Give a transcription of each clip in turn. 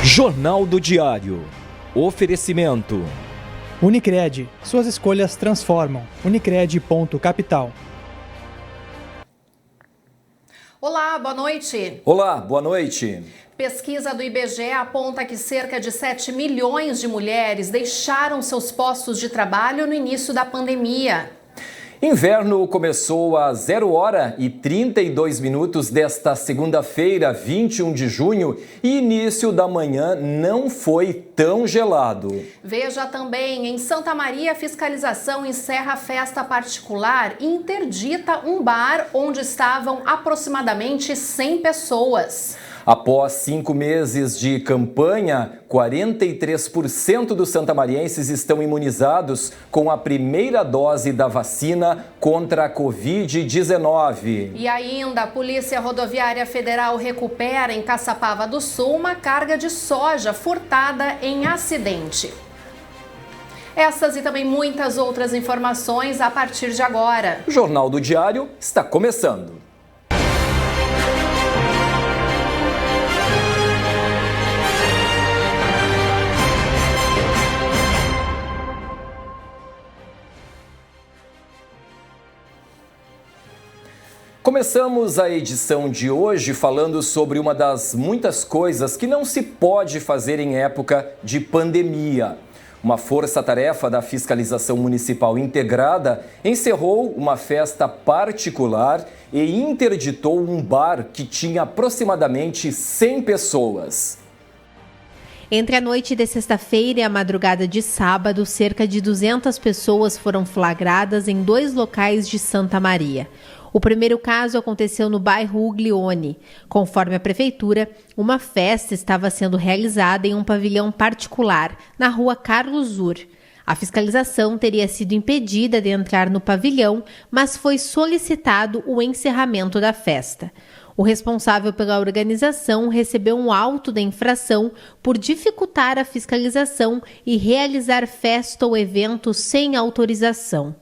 Jornal do Diário. Oferecimento. Unicred. Suas escolhas transformam. Unicred.capital. Olá, boa noite. Olá, boa noite. Pesquisa do IBGE aponta que cerca de 7 milhões de mulheres deixaram seus postos de trabalho no início da pandemia. Inverno começou às 0h32 desta segunda-feira, 21 de junho, e início da manhã não foi tão gelado. Veja também, em Santa Maria, a fiscalização encerra festa particular e interdita um bar onde estavam aproximadamente 100 pessoas. Após 5 meses de campanha, 43% dos santamarienses estão imunizados com a primeira dose da vacina contra a Covid-19. E ainda, a Polícia Rodoviária Federal recupera em Caçapava do Sul uma carga de soja furtada em acidente. Essas e também muitas outras informações a partir de agora. O Jornal do Diário está começando. Começamos a edição de hoje falando sobre uma das muitas coisas que não se pode fazer em época de pandemia. Uma força-tarefa da Fiscalização Municipal Integrada encerrou uma festa particular e interditou um bar que tinha aproximadamente 100 pessoas. Entre a noite de sexta-feira e a madrugada de sábado, cerca de 200 pessoas foram flagradas em 2 locais de Santa Maria. O primeiro caso aconteceu no bairro Uglione. Conforme a prefeitura, uma festa estava sendo realizada em um pavilhão particular, na rua Carlos Ur. A fiscalização teria sido impedida de entrar no pavilhão, mas foi solicitado o encerramento da festa. O responsável pela organização recebeu um auto da infração por dificultar a fiscalização e realizar festa ou evento sem autorização.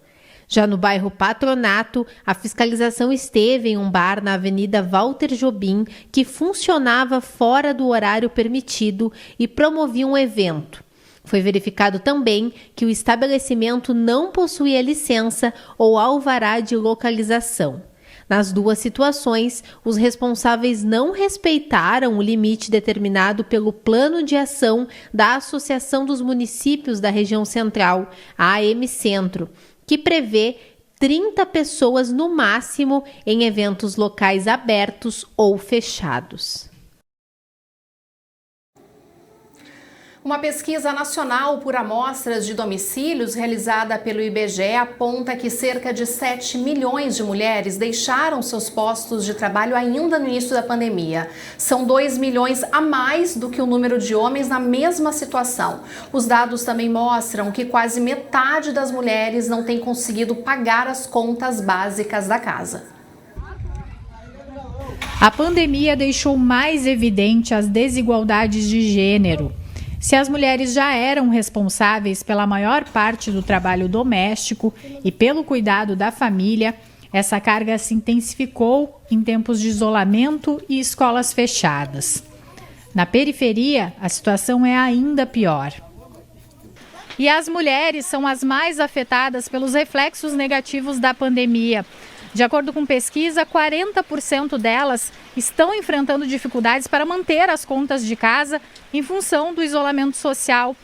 Já no bairro Patronato, a fiscalização esteve em um bar na Avenida Walter Jobim, que funcionava fora do horário permitido e promovia um evento. Foi verificado também que o estabelecimento não possuía licença ou alvará de localização. Nas 2 situações, os responsáveis não respeitaram o limite determinado pelo Plano de Ação da Associação dos Municípios da Região Central, a AM Centro, que prevê 30 pessoas no máximo em eventos locais abertos ou fechados. Uma pesquisa nacional por amostras de domicílios realizada pelo IBGE aponta que cerca de 7 milhões de mulheres deixaram seus postos de trabalho ainda no início da pandemia. São 2 milhões a mais do que o número de homens na mesma situação. Os dados também mostram que quase metade das mulheres não tem conseguido pagar as contas básicas da casa. A pandemia deixou mais evidente as desigualdades de gênero. Se as mulheres já eram responsáveis pela maior parte do trabalho doméstico e pelo cuidado da família, essa carga se intensificou em tempos de isolamento e escolas fechadas. Na periferia, a situação é ainda pior. E as mulheres são as mais afetadas pelos reflexos negativos da pandemia. De acordo com pesquisa, 40% delas estão enfrentando dificuldades para manter as contas de casa em função do isolamento social.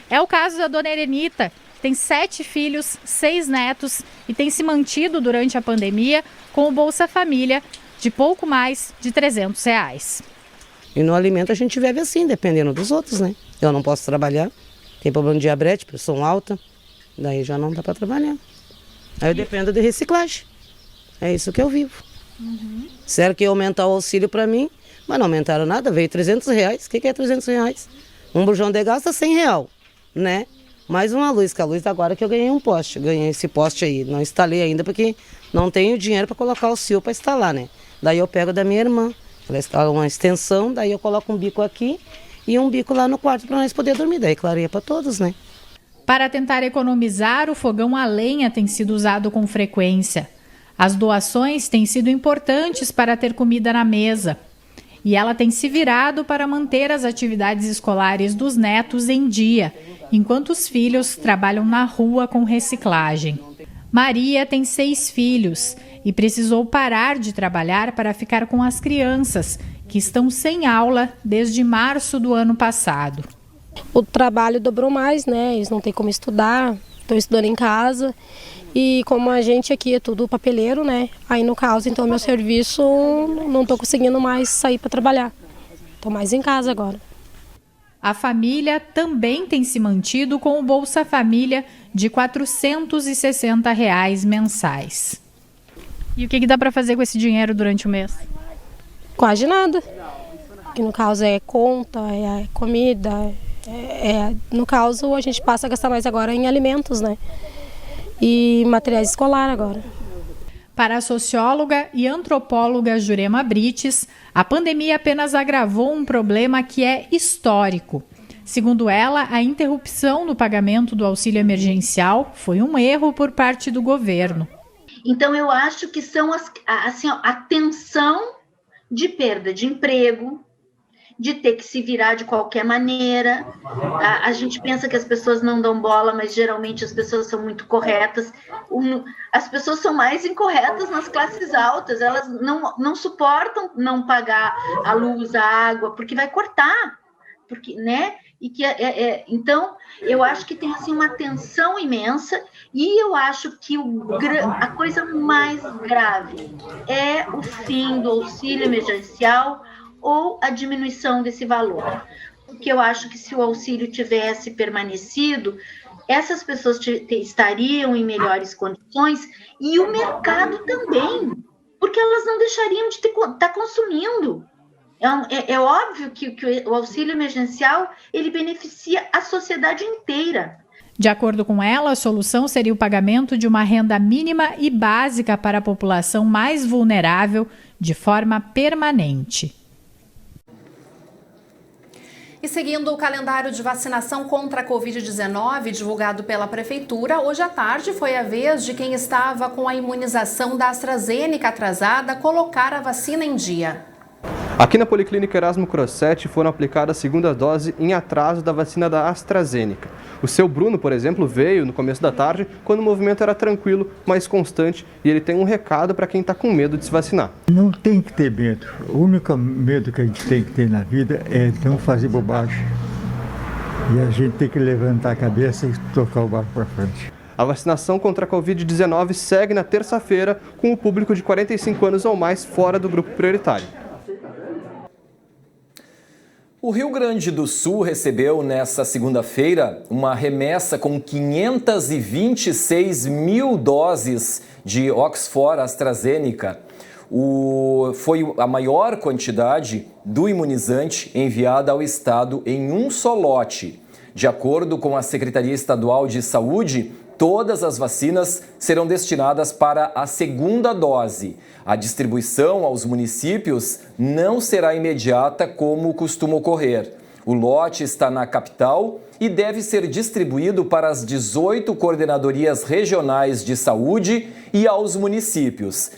É o caso da dona Erenita, que tem 7 filhos, 6 netos e tem se mantido durante a pandemia com o Bolsa Família de pouco mais de R$300. E no alimento a gente vive assim, dependendo dos outros, né? Eu não posso trabalhar, tem problema de diabetes, pressão alta, daí já não dá para trabalhar. Aí eu dependo de reciclagem. É isso que eu vivo. Sério que ia aumentar o auxílio para mim, mas não aumentaram nada, veio R$300. O que é R$300? Um bujão de gás tá R$100, né? Mais uma luz, que a luz agora que eu ganhei um poste. Ganhei esse poste aí, não instalei ainda porque não tenho dinheiro para colocar o fio para instalar, né? Daí eu pego da minha irmã, ela instala uma extensão, daí eu coloco um bico aqui e um bico lá no quarto para nós poder dormir. Daí clareia para todos, né? Para tentar economizar, o fogão a lenha tem sido usado com frequência. As doações têm sido importantes para ter comida na mesa. e ela tem se virado para manter as atividades escolares dos netos em dia, enquanto os filhos trabalham na rua com reciclagem. Maria tem 6 filhos e precisou parar de trabalhar para ficar com as crianças, que estão sem aula desde março do ano passado. O trabalho dobrou mais, né? Eles não têm como estudar, estão estudando em casa. E como a gente aqui é tudo papeleiro, né? Aí no caso, então, meu serviço, não estou conseguindo mais sair para trabalhar. Estou mais em casa agora. A família também tem se mantido com o Bolsa Família de R$ 460 mensais. E o que dá para fazer com esse dinheiro durante o mês? Quase nada. Que no caso é conta, é comida. No caso, a gente passa a gastar mais agora em alimentos, né? E materiais escolares agora. Para a socióloga e antropóloga Jurema Brites, a pandemia apenas agravou um problema que é histórico. Segundo ela, a interrupção no pagamento do auxílio emergencial foi um erro por parte do governo. Então, eu acho que são a tensão de perda de emprego, de ter que se virar de qualquer maneira. A gente pensa que as pessoas não dão bola, mas geralmente as pessoas são muito corretas. As pessoas são mais incorretas nas classes altas, elas não suportam não pagar a luz, a água, porque vai cortar, porque, né? Então, eu acho que tem assim, uma tensão imensa, e eu acho que a coisa mais grave é o fim do auxílio emergencial ou a diminuição desse valor. Porque eu acho que se o auxílio tivesse permanecido, essas pessoas estariam em melhores condições, e o mercado também, porque elas não deixariam de estar consumindo. É óbvio que o auxílio emergencial, ele beneficia a sociedade inteira. De acordo com ela, a solução seria o pagamento de uma renda mínima e básica para a população mais vulnerável de forma permanente. E seguindo o calendário de vacinação contra a Covid-19 divulgado pela Prefeitura, hoje à tarde foi a vez de quem estava com a imunização da AstraZeneca atrasada colocar a vacina em dia. Aqui na Policlínica Erasmo Crossetti foram aplicadas a segunda dose em atraso da vacina da AstraZeneca. O seu Bruno, por exemplo, veio no começo da tarde, quando o movimento era tranquilo, mais constante, e ele tem um recado para quem está com medo de se vacinar. Não tem que ter medo. O único medo que a gente tem que ter na vida é não fazer bobagem. E a gente tem que levantar a cabeça e tocar o barco para frente. A vacinação contra a Covid-19 segue na terça-feira, com o público de 45 anos ou mais fora do grupo prioritário. O Rio Grande do Sul recebeu nesta segunda-feira uma remessa com 526 mil doses de Oxford AstraZeneca. Foi a maior quantidade do imunizante enviada ao estado em um só lote. De acordo com a Secretaria Estadual de Saúde, todas as vacinas serão destinadas para a segunda dose. A distribuição aos municípios não será imediata como costuma ocorrer. O lote está na capital e deve ser distribuído para as 18 coordenadorias regionais de saúde e aos municípios.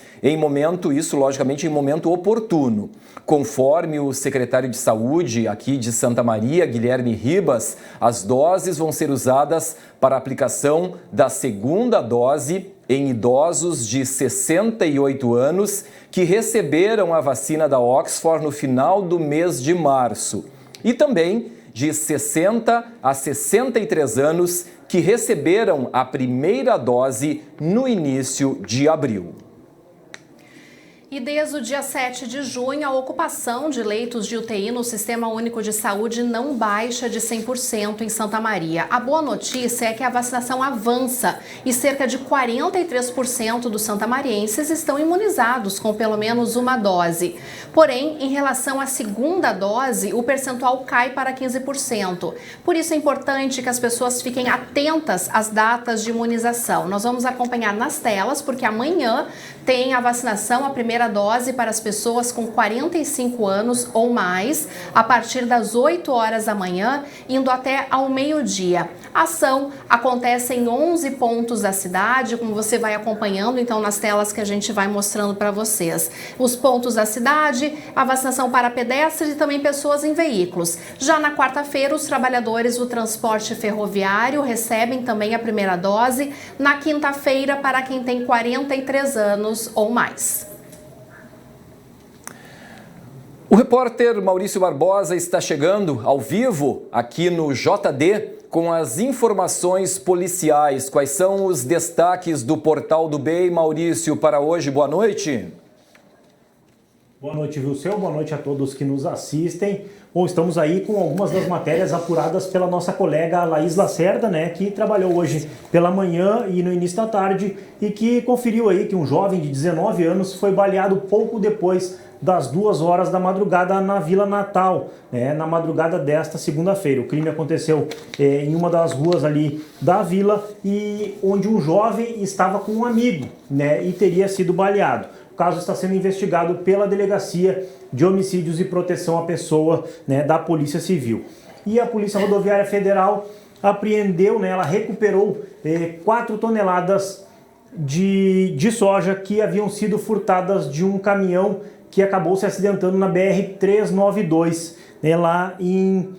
Logicamente, em momento oportuno. Conforme o secretário de Saúde aqui de Santa Maria, Guilherme Ribas, as doses vão ser usadas para a aplicação da segunda dose em idosos de 68 anos que receberam a vacina da Oxford no final do mês de março. E também de 60 a 63 anos que receberam a primeira dose no início de abril. E desde o dia 7 de junho, a ocupação de leitos de UTI no Sistema Único de Saúde não baixa de 100% em Santa Maria. A boa notícia é que a vacinação avança e cerca de 43% dos santamarienses estão imunizados com pelo menos uma dose. Porém, em relação à segunda dose, o percentual cai para 15%. Por isso é importante que as pessoas fiquem atentas às datas de imunização. Nós vamos acompanhar nas telas, porque amanhã tem a vacinação, a primeira dose para as pessoas com 45 anos ou mais, a partir das 8 horas da manhã, indo até ao meio-dia. A ação acontece em 11 pontos da cidade, como você vai acompanhando então nas telas que a gente vai mostrando para vocês. Os pontos da cidade, a vacinação para pedestres e também pessoas em veículos. Já na quarta-feira, os trabalhadores do transporte ferroviário recebem também a primeira dose. Na quinta-feira, para quem tem 43 anos ou mais. O repórter Maurício Barbosa está chegando ao vivo aqui no JD com as informações policiais. Quais são os destaques do Portal do Bem, Maurício, para hoje? Boa noite. Boa noite, Vilceu. Boa noite a todos que nos assistem. Bom, estamos aí com algumas das matérias apuradas pela nossa colega Laís Lacerda, né, que trabalhou hoje pela manhã e no início da tarde e que conferiu aí que um jovem de 19 anos foi baleado pouco depois das 2 horas da madrugada na Vila Natal, né, na madrugada desta segunda-feira. O crime aconteceu em uma das ruas ali da vila e onde um jovem estava com um amigo, né, e teria sido baleado. O caso está sendo investigado pela Delegacia de Homicídios e Proteção à Pessoa, né, da Polícia Civil. E a Polícia Rodoviária Federal apreendeu, né, ela recuperou 4 toneladas de soja que haviam sido furtadas de um caminhão que acabou se acidentando na BR-392, né, lá em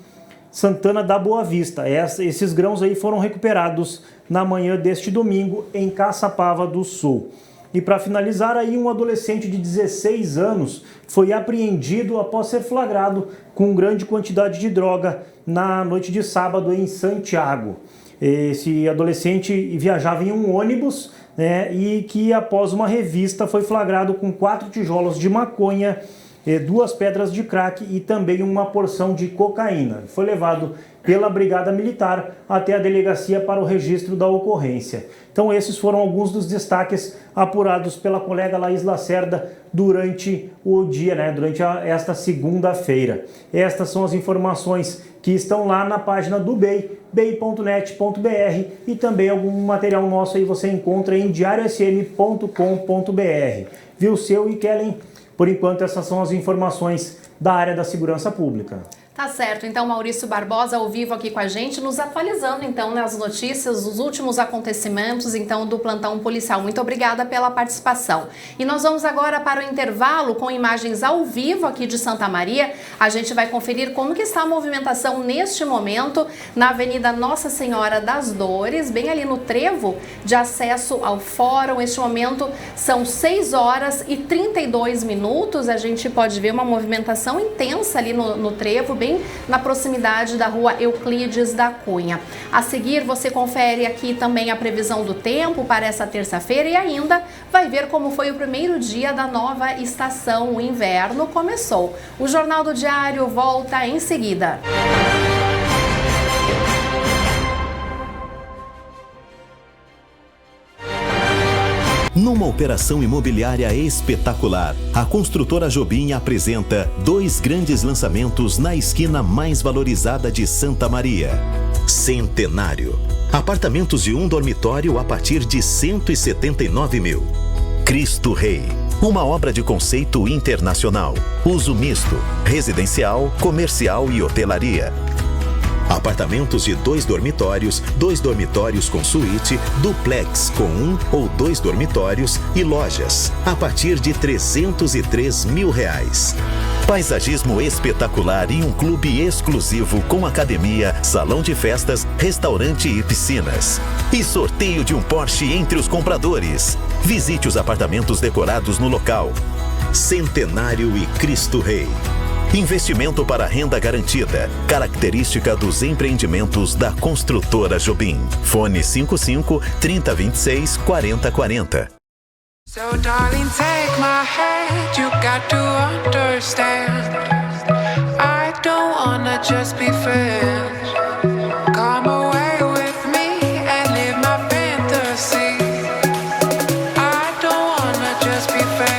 Santana da Boa Vista. Esses grãos aí foram recuperados na manhã deste domingo em Caçapava do Sul. E para finalizar, aí um adolescente de 16 anos foi apreendido após ser flagrado com grande quantidade de droga na noite de sábado em Santiago. Esse adolescente viajava em um ônibus, né, e que após uma revista foi flagrado com 4 tijolos de maconha, 2 pedras de crack e também uma porção de cocaína. Foi levado pela Brigada Militar até a delegacia para o registro da ocorrência. Então esses foram alguns dos destaques apurados pela colega Laís Lacerda durante o dia, né, durante esta segunda-feira. Estas são as informações que estão lá na página do BEI, bei.net.br, e também algum material nosso aí você encontra em diariosm.com.br. Vilceu e Kellen, por enquanto essas são as informações da área da segurança pública. Tá certo, então Maurício Barbosa ao vivo aqui com a gente, nos atualizando então nas notícias, os últimos acontecimentos então do plantão policial. Muito obrigada pela participação. E nós vamos agora para o intervalo com imagens ao vivo aqui de Santa Maria. A gente vai conferir como que está a movimentação neste momento na Avenida Nossa Senhora das Dores, bem ali no trevo de acesso ao fórum. Neste momento são 6 horas e 32 minutos. A gente pode ver uma movimentação intensa ali no trevo, bem na proximidade da rua Euclides da Cunha. A seguir, você confere aqui também a previsão do tempo para essa terça-feira e ainda vai ver como foi o primeiro dia da nova estação. O inverno começou. O Jornal do Diário volta em seguida. Numa operação imobiliária espetacular, a construtora Jobim apresenta 2 grandes lançamentos na esquina mais valorizada de Santa Maria. Centenário. Apartamentos de 1 dormitório a partir de 179 mil. Cristo Rei. Uma obra de conceito internacional. Uso misto, residencial, comercial e hotelaria. Apartamentos de 2 dormitórios com suíte, duplex com 1 ou 2 dormitórios e lojas, a partir de R$303 mil. Paisagismo espetacular e um clube exclusivo com academia, salão de festas, restaurante e piscinas. E sorteio de um Porsche entre os compradores. Visite os apartamentos decorados no local. Centenário e Cristo Rei. Investimento para renda garantida. Característica dos empreendimentos da construtora Jobim. Fone 55 3026 4040. So darling, take my hand, you got to understand. I don't wanna just be friends. Come away with me and live my fantasy. I don't wanna just be friends.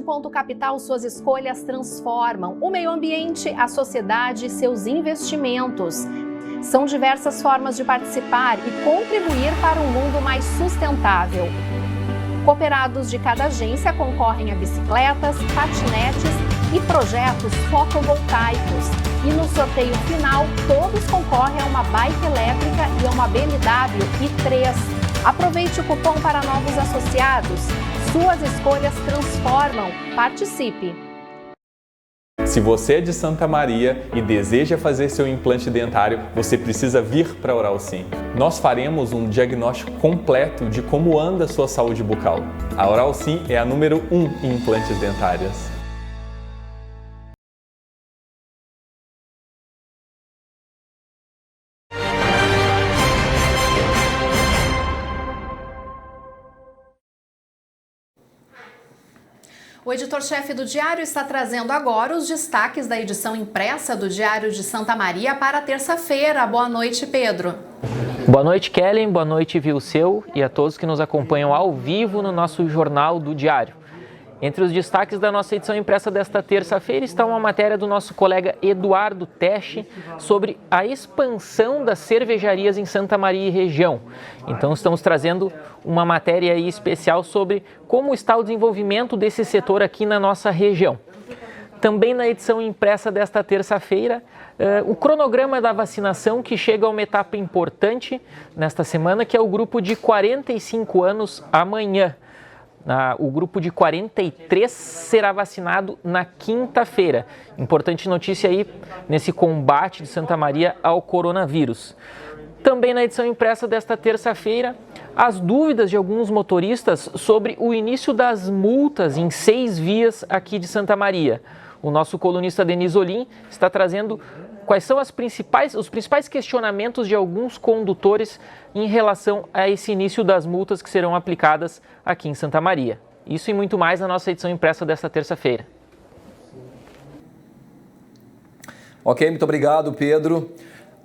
Unicred.capital, suas escolhas transformam o meio ambiente, a sociedade e seus investimentos. São diversas formas de participar e contribuir para um mundo mais sustentável. Cooperados de cada agência concorrem a bicicletas, patinetes e projetos fotovoltaicos. E no sorteio final, todos concorrem a uma bike elétrica e a uma BMW i3. Aproveite o cupom para novos associados. Suas escolhas transformam. Participe! Se você é de Santa Maria e deseja fazer seu implante dentário, você precisa vir para a Oral Sim. Nós faremos um diagnóstico completo de como anda a sua saúde bucal. A Oral Sim é a número 1 em implantes dentários. O editor-chefe do Diário está trazendo agora os destaques da edição impressa do Diário de Santa Maria para terça-feira. Boa noite, Pedro. Boa noite, Kellen. Boa noite, Vilseu, e a todos que nos acompanham ao vivo no nosso Jornal do Diário. Entre os destaques da nossa edição impressa desta terça-feira está uma matéria do nosso colega Eduardo Teche sobre a expansão das cervejarias em Santa Maria e região. Então estamos trazendo uma matéria aí especial sobre como está o desenvolvimento desse setor aqui na nossa região. Também na edição impressa desta terça-feira, o cronograma da vacinação, que chega a uma etapa importante nesta semana, que é o grupo de 45 anos amanhã. O grupo de 43 será vacinado na quinta-feira. Importante notícia aí nesse combate de Santa Maria ao coronavírus. Também na edição impressa desta terça-feira, as dúvidas de alguns motoristas sobre o início das multas em 6 vias aqui de Santa Maria. O nosso colunista Denis Olim está trazendo quais são os principais questionamentos de alguns condutores em relação a esse início das multas que serão aplicadas aqui em Santa Maria. Isso e muito mais na nossa edição impressa desta terça-feira. Ok, muito obrigado, Pedro.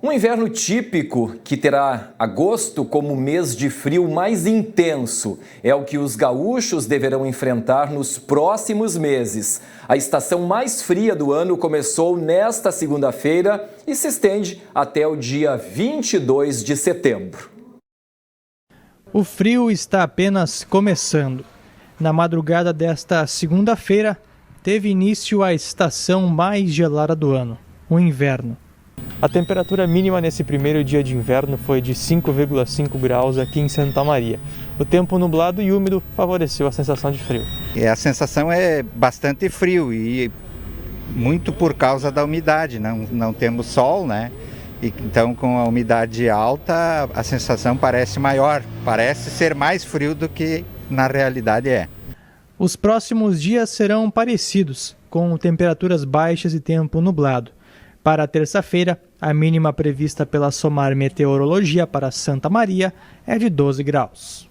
Um inverno típico que terá agosto como mês de frio mais intenso é o que os gaúchos deverão enfrentar nos próximos meses. A estação mais fria do ano começou nesta segunda-feira e se estende até o dia 22 de setembro. O frio está apenas começando. Na madrugada desta segunda-feira, teve início a estação mais gelada do ano, o inverno. A temperatura mínima nesse primeiro dia de inverno foi de 5,5 graus aqui em Santa Maria. O tempo nublado e úmido favoreceu a sensação de frio. A sensação é bastante frio e muito por causa da umidade, não temos sol, né? Então com a umidade alta a sensação parece maior, parece ser mais frio do que na realidade é. Os próximos dias serão parecidos, com temperaturas baixas e tempo nublado. Para terça-feira, a mínima prevista pela SOMAR Meteorologia para Santa Maria é de 12 graus.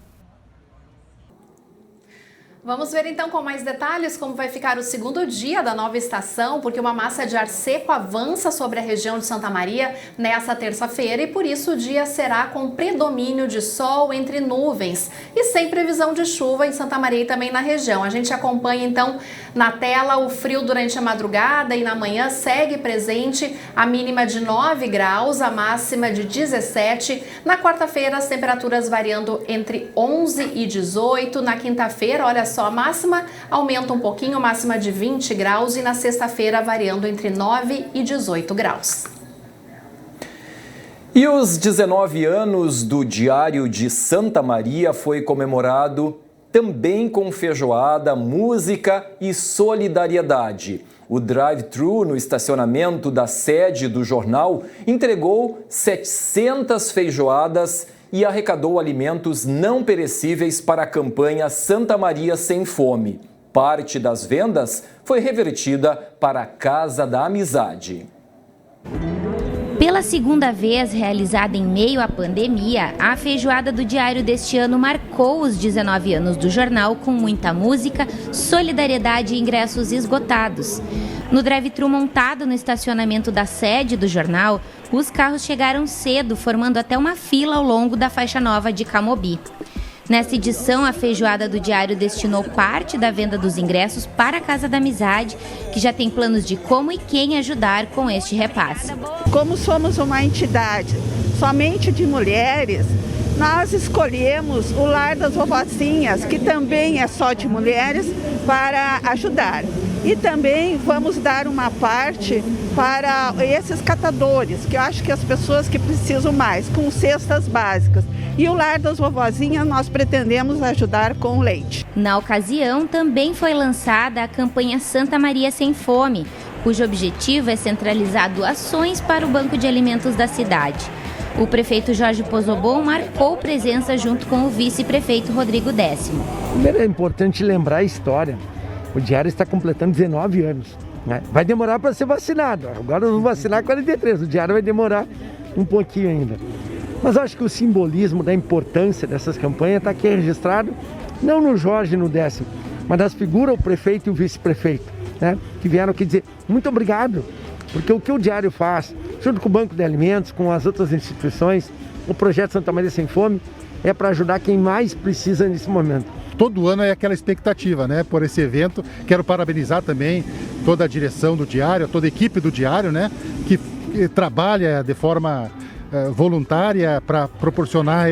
Vamos ver então com mais detalhes como vai ficar o segundo dia da nova estação, porque uma massa de ar seco avança sobre a região de Santa Maria nessa terça-feira e por isso o dia será com predomínio de sol entre nuvens e sem previsão de chuva em Santa Maria e também na região. A gente acompanha então na tela o frio durante a madrugada e na manhã segue presente a mínima de 9 graus, a máxima de 17. Na quarta-feira as temperaturas variando entre 11 e 18. Na quinta-feira, olha só, a máxima aumenta um pouquinho, máxima de 20 graus e na sexta-feira variando entre 9 e 18 graus. E os 19 anos do Diário de Santa Maria foi comemorado também com feijoada, música e solidariedade. O drive-thru no estacionamento da sede do jornal entregou 700 feijoadas e arrecadou alimentos não perecíveis para a campanha Santa Maria Sem Fome. Parte das vendas foi revertida para a Casa da Amizade. Pela segunda vez realizada em meio à pandemia, a feijoada do Diário deste ano marcou os 19 anos do jornal com muita música, solidariedade e ingressos esgotados. No drive-thru montado no estacionamento da sede do jornal, os carros chegaram cedo, formando até uma fila ao longo da faixa nova de Camobi. Nessa edição, a Feijoada do Diário destinou parte da venda dos ingressos para a Casa da Amizade, que já tem planos de como e quem ajudar com este repasse. Como somos uma entidade somente de mulheres, nós escolhemos o Lar das Vovozinhas, que também é só de mulheres, para ajudar. E também vamos dar uma parte para esses catadores, que eu acho que as pessoas que precisam mais, com cestas básicas. E o Lar das Vovozinhas nós pretendemos ajudar com leite. Na ocasião, também foi lançada a campanha Santa Maria Sem Fome, cujo objetivo é centralizar doações para o Banco de Alimentos da cidade. O prefeito Jorge Pozobon marcou presença junto com o vice-prefeito Rodrigo Décimo. Primeiro é importante lembrar a história. O Diário está completando 19 anos. Né? Vai demorar para ser vacinado. Agora nós vamos vacinar 43. O Diário vai demorar um pouquinho ainda. Mas acho que o simbolismo da importância dessas campanhas está aqui registrado, não no Jorge e no Décimo, mas das figuras, o prefeito e o vice-prefeito, né? Que vieram aqui dizer muito obrigado, porque o que o Diário faz, junto com o Banco de Alimentos, com as outras instituições, o projeto Santa Maria Sem Fome, é para ajudar quem mais precisa nesse momento. Todo ano é aquela expectativa, né, por esse evento. Quero parabenizar também toda a direção do Diário, toda a equipe do Diário, né, que trabalha de forma voluntária para proporcionar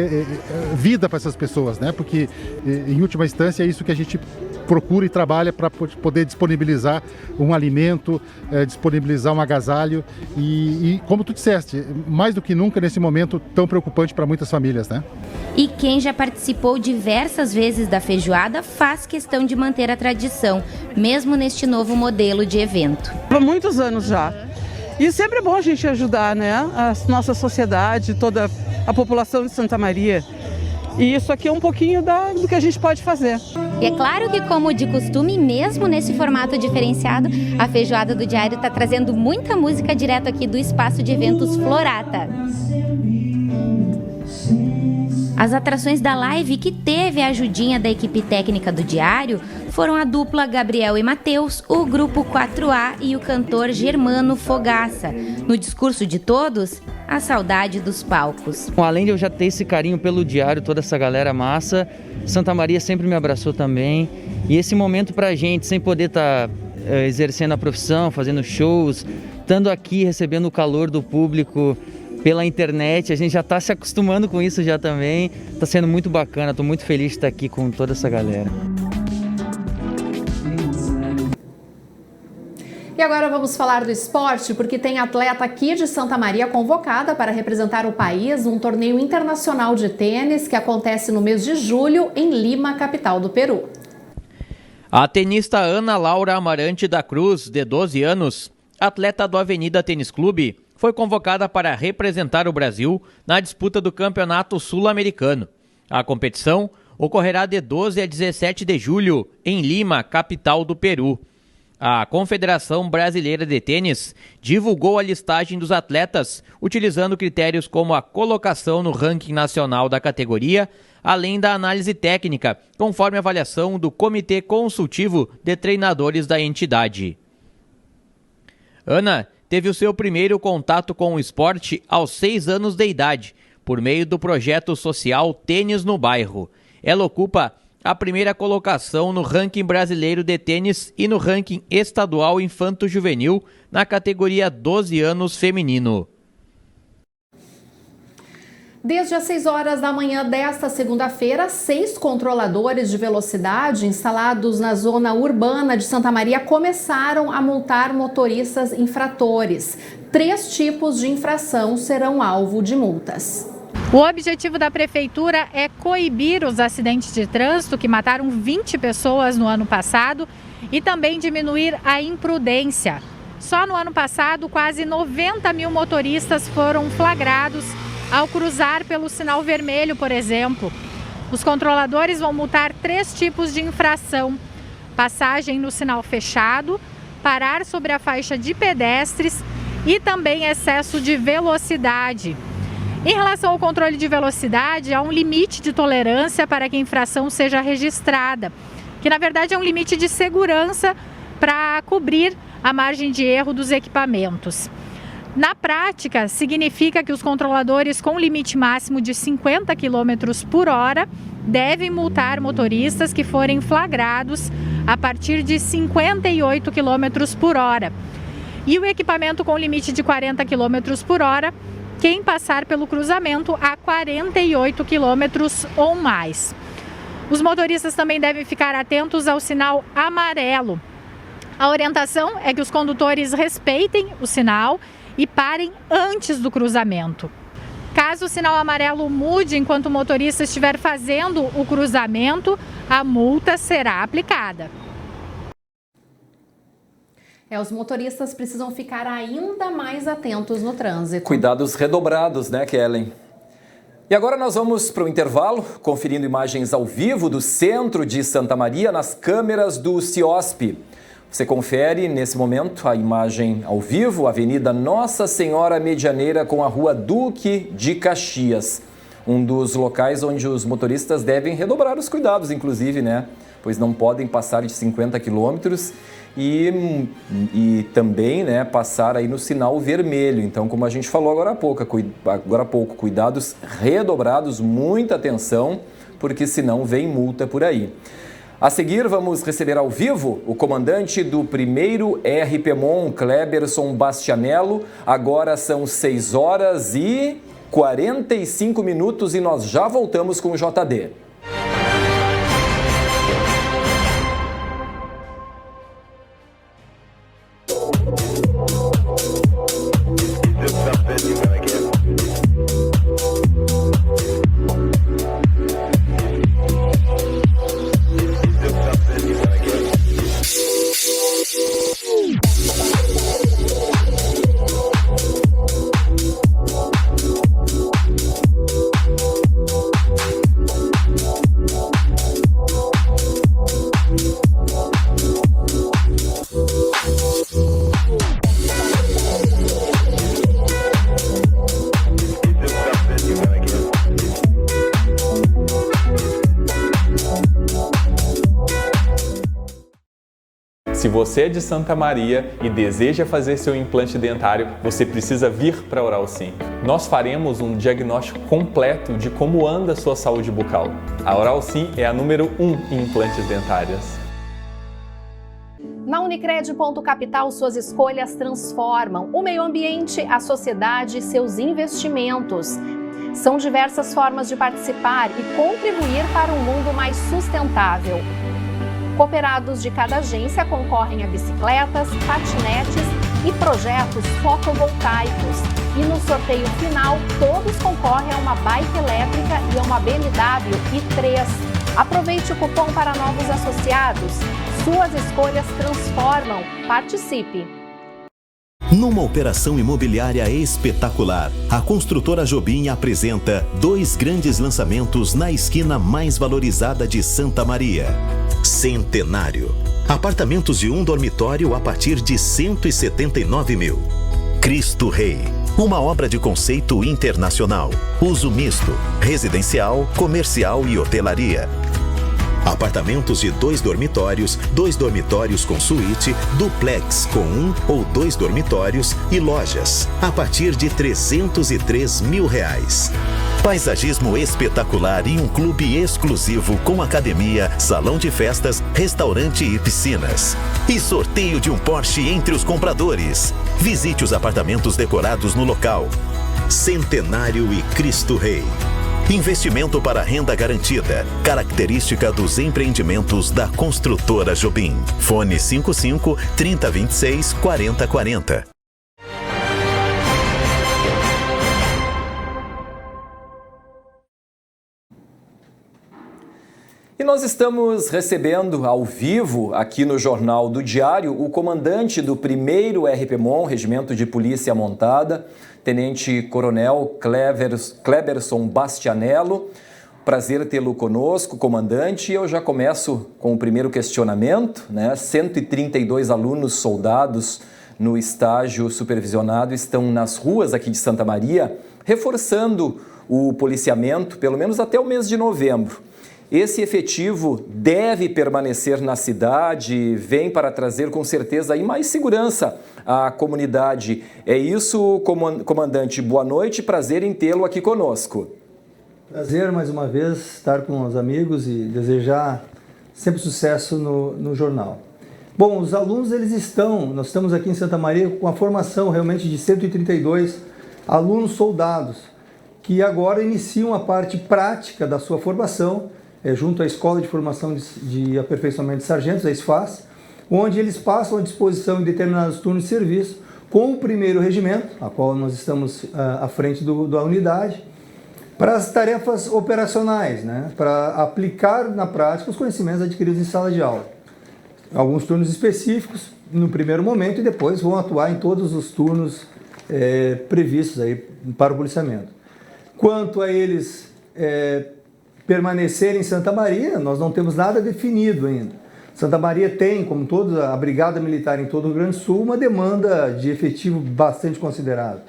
vida para essas pessoas, né, porque em última instância é isso que a gente procura e trabalha para poder disponibilizar um alimento, disponibilizar um agasalho e como tu disseste, mais do que nunca nesse momento tão preocupante para muitas famílias, né? E quem já participou diversas vezes da feijoada faz questão de manter a tradição, mesmo neste novo modelo de evento. Há muitos anos já. E sempre é bom a gente ajudar, né? A nossa sociedade, toda a população de Santa Maria. E isso aqui é um pouquinho do que a gente pode fazer. E é claro que, como de costume, mesmo nesse formato diferenciado, a Feijoada do Diário está trazendo muita música direto aqui do espaço de eventos Florata. As atrações da live, que teve a ajudinha da equipe técnica do Diário, foram a dupla Gabriel e Matheus, o grupo 4A e o cantor Germano Fogaça. No discurso de todos, a saudade dos palcos. Além de eu já ter esse carinho pelo Diário, toda essa galera massa, Santa Maria sempre me abraçou também. E esse momento pra gente, sem poder estar exercendo a profissão, fazendo shows, estando aqui recebendo o calor do público pela internet, a gente já está se acostumando com isso já também. Está sendo muito bacana, estou muito feliz de estar aqui com toda essa galera. E agora vamos falar do esporte, porque tem atleta aqui de Santa Maria convocada para representar o país num torneio internacional de tênis que acontece no mês de julho em Lima, capital do Peru. A tenista Ana Laura Amarante da Cruz, de 12 anos, atleta do Avenida Tênis Clube, foi convocada para representar o Brasil na disputa do Campeonato Sul-Americano. A competição ocorrerá de 12 a 17 de julho em Lima, capital do Peru. A Confederação Brasileira de Tênis divulgou a listagem dos atletas utilizando critérios como a colocação no ranking nacional da categoria, além da análise técnica, conforme a avaliação do Comitê Consultivo de Treinadores da entidade. Ana teve o seu primeiro contato com o esporte aos 6 anos de idade, por meio do projeto social Tênis no Bairro. Ela ocupa a primeira colocação no ranking brasileiro de tênis e no ranking estadual infanto-juvenil na categoria 12 anos feminino. Desde as 6 horas da manhã desta segunda-feira, 6 controladores de velocidade instalados na zona urbana de Santa Maria começaram a multar motoristas infratores. 3 tipos de infração serão alvo de multas. O objetivo da prefeitura é coibir os acidentes de trânsito que mataram 20 pessoas no ano passado e também diminuir a imprudência. Só no ano passado, quase 90 mil motoristas foram flagrados ao cruzar pelo sinal vermelho, por exemplo. Os controladores vão multar 3 tipos de infração: passagem no sinal fechado, parar sobre a faixa de pedestres e também excesso de velocidade. Em relação ao controle de velocidade, há um limite de tolerância para que a infração seja registrada, que na verdade é um limite de segurança para cobrir a margem de erro dos equipamentos. Na prática, significa que os controladores com limite máximo de 50 km por hora devem multar motoristas que forem flagrados a partir de 58 km por hora. E o equipamento com limite de 40 km por hora, quem passar pelo cruzamento a 48 km ou mais. Os motoristas também devem ficar atentos ao sinal amarelo. A orientação é que os condutores respeitem o sinal e parem antes do cruzamento. Caso o sinal amarelo mude enquanto o motorista estiver fazendo o cruzamento, a multa será aplicada. Os motoristas precisam ficar ainda mais atentos no trânsito. Cuidados redobrados, né, Kellen? E agora nós vamos para o intervalo, conferindo imagens ao vivo do centro de Santa Maria nas câmeras do CIOSP. Você confere nesse momento a imagem ao vivo, Avenida Nossa Senhora Medianeira com a Rua Duque de Caxias. Um dos locais onde os motoristas devem redobrar os cuidados, inclusive, né? Pois não podem passar de 50 quilômetros e também, né, passar aí no sinal vermelho. Então, como a gente falou agora há pouco, cuidados redobrados, muita atenção, porque senão vem multa por aí. A seguir, vamos receber ao vivo o comandante do 1º RPMON, Cleberson Bastianello. Agora são 6h45 e nós já voltamos com o JD. Se você é de Santa Maria e deseja fazer seu implante dentário, você precisa vir para a Oral Sim. Nós faremos um diagnóstico completo de como anda a sua saúde bucal. A Oral Sim é a número 1 em implantes dentários. Na Unicred Ponto Capital, suas escolhas transformam o meio ambiente, a sociedade e seus investimentos. São diversas formas de participar e contribuir para um mundo mais sustentável. Cooperados de cada agência concorrem a bicicletas, patinetes e projetos fotovoltaicos. E no sorteio final, todos concorrem a uma bike elétrica e a uma BMW i3. Aproveite o cupom para novos associados. Suas escolhas transformam. Participe! Numa operação imobiliária espetacular, a construtora Jobim apresenta 2 grandes lançamentos na esquina mais valorizada de Santa Maria. Centenário. Apartamentos de 1 dormitório a partir de 179 mil. Cristo Rei. Uma obra de conceito internacional. Uso misto, residencial, comercial e hotelaria. Apartamentos de 2 dormitórios com suíte, duplex com 1 ou 2 dormitórios e lojas, a partir de R$303 mil. Paisagismo espetacular e um clube exclusivo com academia, salão de festas, restaurante e piscinas. E sorteio de um Porsche entre os compradores. Visite os apartamentos decorados no local. Centenário e Cristo Rei. Investimento para renda garantida. Característica dos empreendimentos da construtora Jobim. Fone 55 3026 4040. E nós estamos recebendo ao vivo, aqui no Jornal do Diário, o comandante do 1º RPMON, Regimento de Polícia Montada, Tenente Coronel Cleberson Bastianello. Prazer tê-lo conosco, comandante. Eu já começo com o primeiro questionamento, né? 132 alunos soldados no estágio supervisionado estão nas ruas aqui de Santa Maria, reforçando o policiamento, pelo menos até o mês de novembro. esse efetivo deve permanecer na cidade, vem para trazer com certeza aí mais segurança à comunidade. É isso, comandante. Boa noite, prazer em tê-lo aqui conosco. Prazer mais uma vez estar com os amigos e desejar sempre sucesso no jornal. Bom, os alunos nós estamos aqui em Santa Maria com a formação realmente de 132 alunos soldados, que agora iniciam a parte prática da sua formação, junto à Escola de Formação de Aperfeiçoamento de Sargentos, a SFAS, onde eles passam à disposição em determinados turnos de serviço com o 1º Regimento, a qual nós estamos à frente da unidade, para as tarefas operacionais, né? Para aplicar na prática os conhecimentos adquiridos em sala de aula. Alguns turnos específicos no primeiro momento e depois vão atuar em todos os turnos previstos aí para o policiamento. Quanto a eles permanecerem em Santa Maria, nós não temos nada definido ainda. Santa Maria tem, como toda a Brigada Militar em todo o Rio Grande do Sul, uma demanda de efetivo bastante considerável.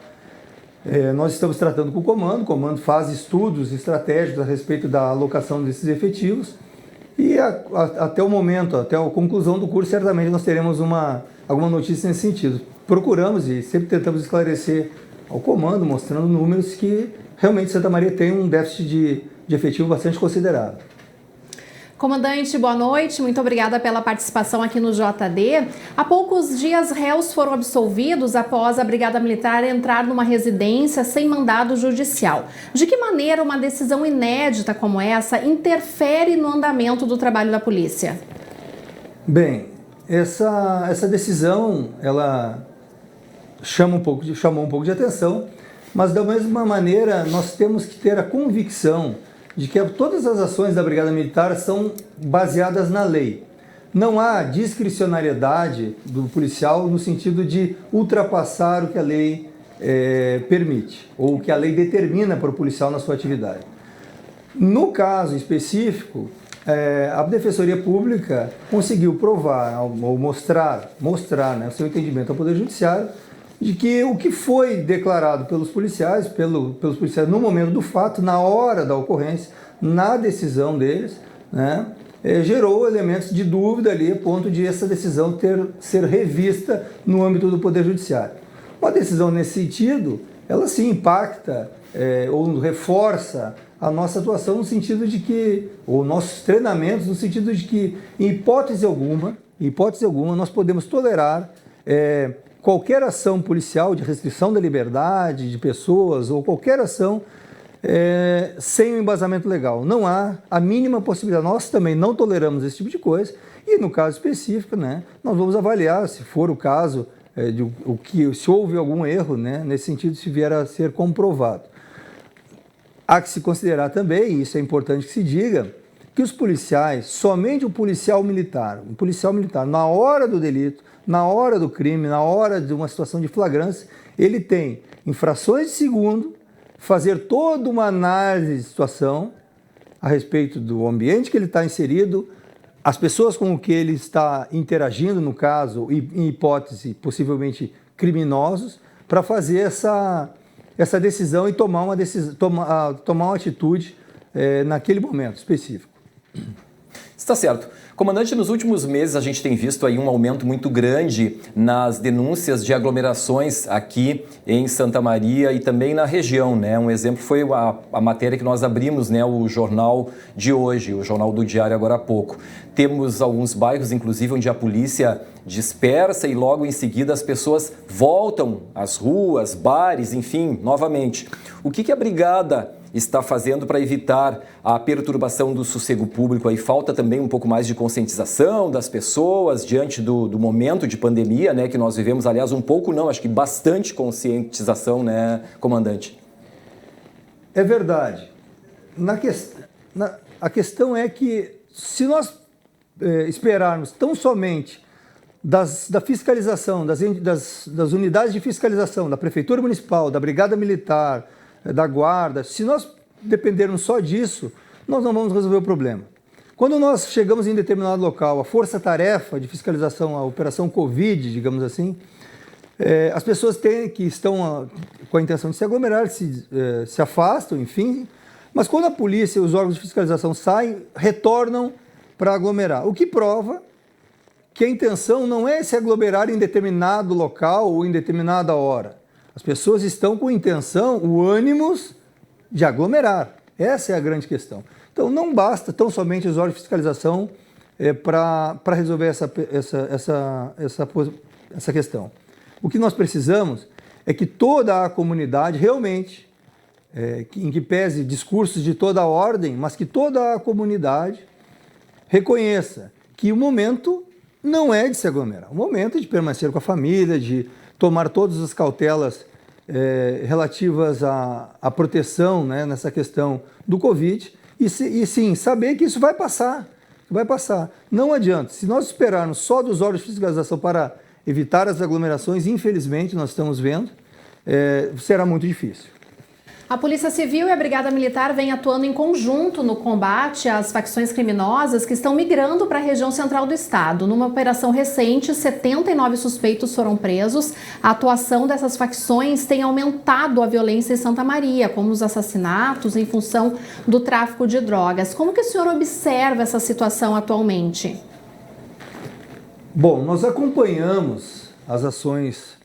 Nós estamos tratando com o comando faz estudos estratégicos a respeito da alocação desses efetivos e até o momento, até a conclusão do curso, certamente nós teremos alguma notícia nesse sentido. Procuramos e sempre tentamos esclarecer ao comando, mostrando números que realmente Santa Maria tem um déficit de efetivo bastante considerável. Comandante, boa noite. Muito obrigada pela participação aqui no JD. Há poucos dias, réus foram absolvidos após a Brigada Militar entrar numa residência sem mandado judicial. De que maneira uma decisão inédita como essa interfere no andamento do trabalho da polícia? Bem, essa decisão, ela chamou um pouco de atenção, mas da mesma maneira nós temos que ter a convicção de que todas as ações da Brigada Militar são baseadas na lei. Não há discricionariedade do policial no sentido de ultrapassar o que a lei permite, ou o que a lei determina para o policial na sua atividade. No caso específico, a Defensoria Pública conseguiu provar, ou mostrar né, o seu entendimento ao Poder Judiciário, de que o que foi declarado pelos policiais, pelos policiais no momento do fato, na hora da ocorrência, na decisão deles, né, gerou elementos de dúvida ali, a ponto de essa decisão ser revista no âmbito do Poder Judiciário. Uma decisão nesse sentido, ela sim impacta ou reforça a nossa atuação no sentido de que, ou nossos treinamentos no sentido de que, em hipótese alguma, nós podemos tolerar qualquer ação policial de restrição da liberdade de pessoas ou qualquer ação sem um embasamento legal. Não há a mínima possibilidade. Nós também não toleramos esse tipo de coisa e, no caso específico, né, nós vamos avaliar, se for o caso, se houve algum erro, né, nesse sentido, se vier a ser comprovado. Há que se considerar também, e isso é importante que se diga, que os policiais, somente o policial militar, na hora do delito, na hora do crime, na hora de uma situação de flagrância, ele tem infrações de segundo, fazer toda uma análise de situação a respeito do ambiente que ele está inserido, as pessoas com que ele está interagindo, no caso, em hipótese, possivelmente criminosos, para fazer essa decisão e tomar uma atitude naquele momento específico. Está certo. Comandante, nos últimos meses a gente tem visto aí um aumento muito grande nas denúncias de aglomerações aqui em Santa Maria e também na região, né? Um exemplo foi a matéria que nós abrimos, né? O jornal de hoje, o jornal do Diário agora há pouco. Temos alguns bairros, inclusive, onde a polícia dispersa e logo em seguida as pessoas voltam às ruas, bares, enfim, novamente. O que a Brigada está fazendo para evitar a perturbação do sossego público? Aí falta também um pouco mais de conscientização das pessoas diante do momento de pandemia, né, que nós vivemos. Aliás, um pouco não, acho que bastante conscientização, né, comandante? É verdade. A questão é que se nós esperarmos tão somente da fiscalização, das unidades de fiscalização, da Prefeitura Municipal, da Brigada Militar, da Guarda, se nós dependermos só disso, nós não vamos resolver o problema. Quando nós chegamos em determinado local, a força-tarefa de fiscalização, a operação Covid, digamos assim, as pessoas que estão com a intenção de se aglomerar, se afastam, enfim, Mas quando a polícia e os órgãos de fiscalização saem, retornam para aglomerar, o que prova que a intenção não é se aglomerar em determinado local ou em determinada hora. As pessoas estão com intenção, o ânimos de aglomerar. Essa é a grande questão. Então não basta tão somente os órgãos de fiscalização para resolver essa questão. O que nós precisamos é que toda a comunidade realmente, em que pese discursos de toda a ordem, mas que toda a comunidade reconheça que o momento não é de se aglomerar. O momento é de permanecer com a família, de tomar todas as cautelas relativas à proteção, né, nessa questão do Covid e sim, saber que isso vai passar. Não adianta. Se nós esperarmos só dos órgãos de fiscalização para evitar as aglomerações, infelizmente, nós estamos vendo, será muito difícil. A Polícia Civil e a Brigada Militar vêm atuando em conjunto no combate às facções criminosas que estão migrando para a região central do estado. Numa operação recente, 79 suspeitos foram presos. A atuação dessas facções tem aumentado a violência em Santa Maria, como os assassinatos em função do tráfico de drogas. Como que o senhor observa essa situação atualmente? Bom, nós acompanhamos as ações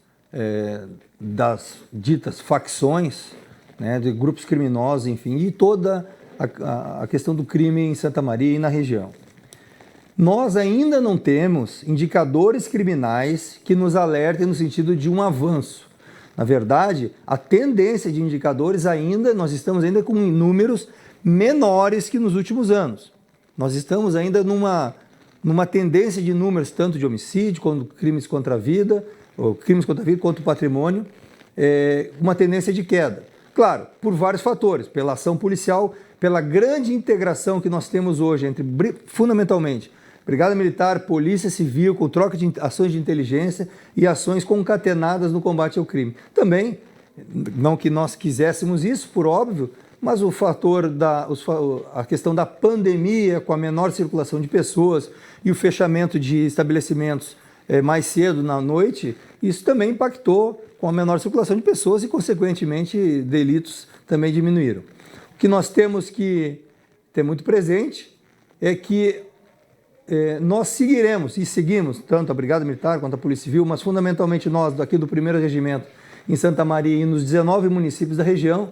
das ditas facções, né, de grupos criminosos, enfim, e toda a questão do crime em Santa Maria e na região. Nós ainda não temos indicadores criminais que nos alertem no sentido de um avanço. Na verdade, a tendência de indicadores nós estamos ainda com números menores que nos últimos anos. Nós estamos ainda numa tendência de números tanto de homicídio, quanto crimes contra a vida, quanto o patrimônio, uma tendência de queda. Claro, por vários fatores, pela ação policial, pela grande integração que nós temos hoje entre, fundamentalmente, Brigada Militar, Polícia Civil, com troca de ações de inteligência e ações concatenadas no combate ao crime. Também, não que nós quiséssemos isso, por óbvio, mas o fator a questão da pandemia, com a menor circulação de pessoas e o fechamento de estabelecimentos mais cedo na noite, isso também impactou com a menor circulação de pessoas e, consequentemente, delitos também diminuíram. O que nós temos que ter muito presente é que nós seguimos, tanto a Brigada Militar quanto a Polícia Civil, mas fundamentalmente nós, daqui do 1º Regimento, em Santa Maria e nos 19 municípios da região,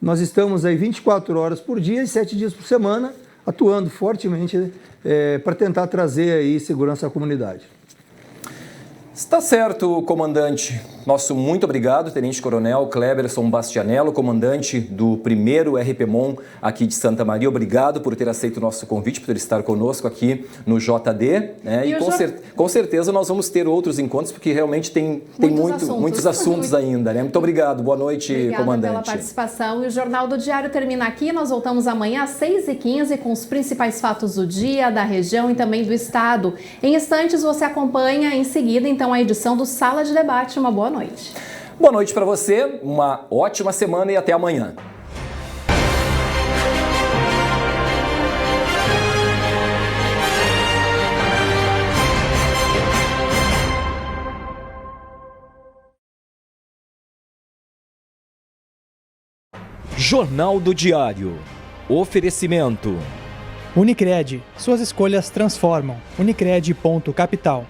nós estamos aí 24 horas por dia e 7 dias por semana, atuando fortemente para tentar trazer aí segurança à comunidade. Está certo, comandante. Nosso muito obrigado, Tenente Coronel Cleberson Bastianello, comandante do 1º RPMON aqui de Santa Maria. Obrigado por ter aceito o nosso convite, por estar conosco aqui no JD. Né? E com certeza nós vamos ter outros encontros, porque realmente tem muitos assuntos ainda. Né? Muito obrigado. Boa noite, Obrigada comandante. Pela participação. E o Jornal do Diário termina aqui. Nós voltamos amanhã às 6h15 com os principais fatos do dia, da região e também do estado. Em instantes você acompanha em seguida, então, a edição do Sala de Debate. Uma boa noite. Boa noite para você, uma ótima semana e até amanhã. Jornal do Diário. Oferecimento. Unicred. Suas escolhas transformam. Unicred.capital.